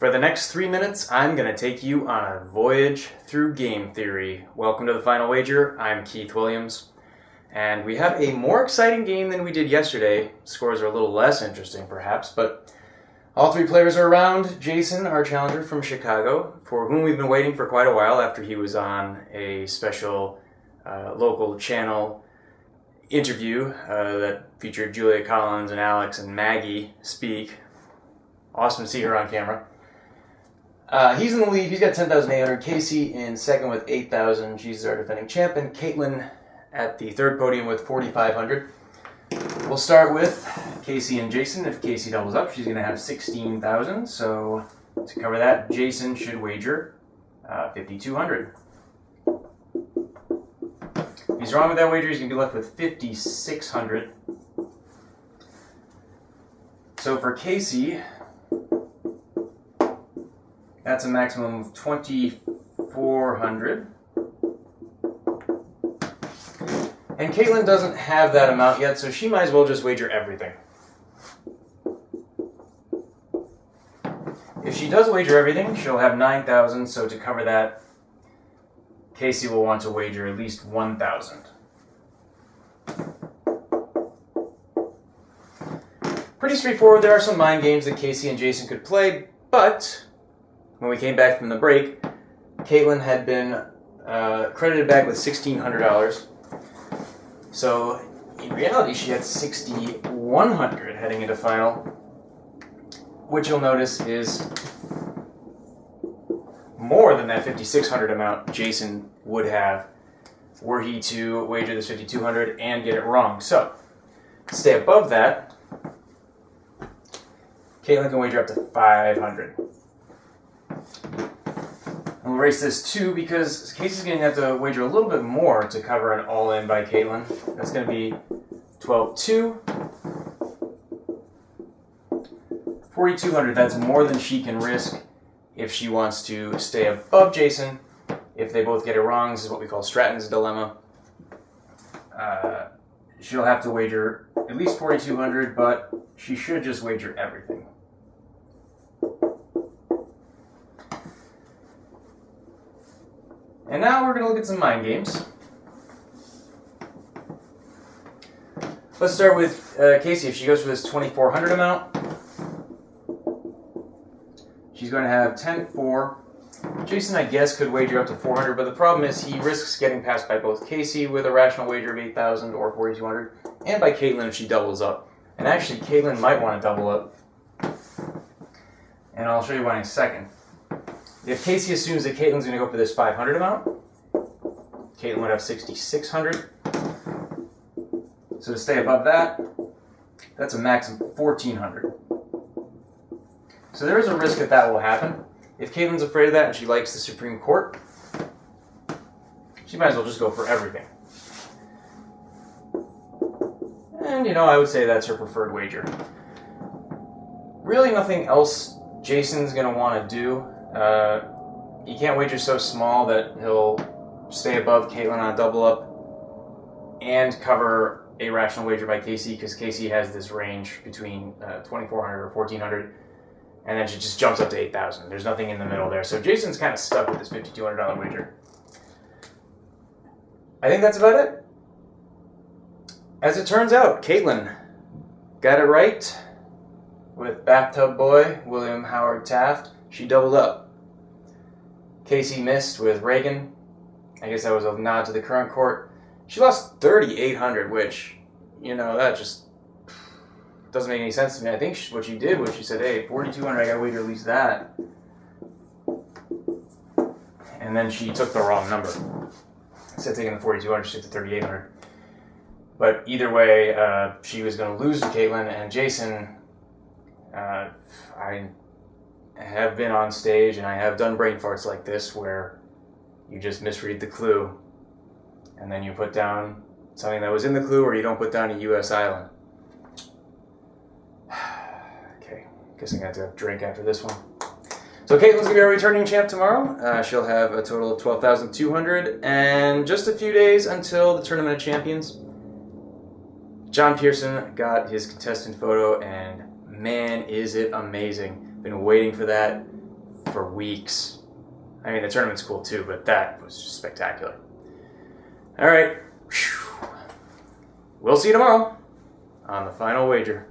For the next 3 minutes, I'm going to take you on a voyage through game theory. Welcome to the Final Wager. I'm Keith Williams. And we have a more exciting game than we did yesterday. Scores are a little less interesting, perhaps, but all three players are around. Jason, our challenger from Chicago, for whom we've been waiting for quite a while after he was on a special local channel interview that featured Julia Collins and Alex and Maggie speak. Awesome to see her on camera. He's in the lead. He's got 10,800. Casey in second with 8,000. She's our defending champ. And Caitlin at the third podium with 4,500. We'll start with Casey and Jason. If Casey doubles up, she's going to have 16,000. So to cover that, Jason should wager 5,200. If he's wrong with that wager, he's going to be left with 5,600. So for Casey, that's a maximum of 2,400. And Caitlin doesn't have that amount yet, so she might as well just wager everything. If she does wager everything, she'll have 9,000, so to cover that, Casey will want to wager at least 1,000. Pretty straightforward. There are some mind games that Casey and Jason could play, but when we came back from the break, Caitlin had been credited back with $1,600. So in reality, she had 6,100 heading into final, which you'll notice is more than that 5,600 amount Jason would have were he to wager this 5,200 and get it wrong. So to stay above that, Caitlin can wager up to 500. And we'll erase this too because Casey's going to have to wager a little bit more to cover an all-in by Caitlin. That's going to be 12,200. 4,200, that's more than she can risk if she wants to stay above Jason. If they both get it wrong, this is what we call Stratton's dilemma. She'll have to wager at least 4,200, but she should just wager everything. And now we're going to look at some mind games. Let's start with Casey. If she goes for this 2,400 amount, she's going to have 10-4. Jason, I guess, could wager up to 400, but the problem is he risks getting passed by both Casey with a rational wager of 8,000 or 4,200, and by Caitlin if she doubles up. And actually, Caitlin might want to double up. And I'll show you why in a second. If Casey assumes that Caitlin's going to go for this 500 amount, Caitlin would have 6,600. So to stay above that, that's a max of 1,400. So there is a risk that that will happen. If Caitlin's afraid of that and she likes the Supreme Court, she might as well just go for everything. And, I would say that's her preferred wager. Really nothing else Jason's going to want to do. He can't wager so small that he'll stay above Caitlin on a double up and cover a rational wager by Casey, because Casey has this range between 2,400 or 1,400, and then she just jumps up to 8,000. There's nothing in the middle there. So Jason's kind of stuck with this $5,200 wager. I think that's about it. As it turns out, Caitlin got it right with Bathtub Boy, William Howard Taft. She doubled up. Casey missed with Reagan. I guess that was a nod to the current court. She lost 3,800, which, that just doesn't make any sense to me. I think what she did was she said, hey, 4,200, I got to wager at least that. And then she took the wrong number. Instead of taking the 4,200, she took the 3,800. But either way, she was going to lose to Caitlin, and Jason, I have been on stage and I have done brain farts like this where you just misread the clue and then you put down something that was in the clue, or you don't put down a U.S. island. Okay, guess I'm going to have to drink after this one. So Caitlin's going to be our returning champ tomorrow. She'll have a total of 12,200 and just a few days until the Tournament of Champions. John Pearson got his contestant photo, and man, is it amazing. Been waiting for that. for weeks. I mean, the tournament's cool too, but that was just spectacular. All right. We'll see you tomorrow on the Final Wager.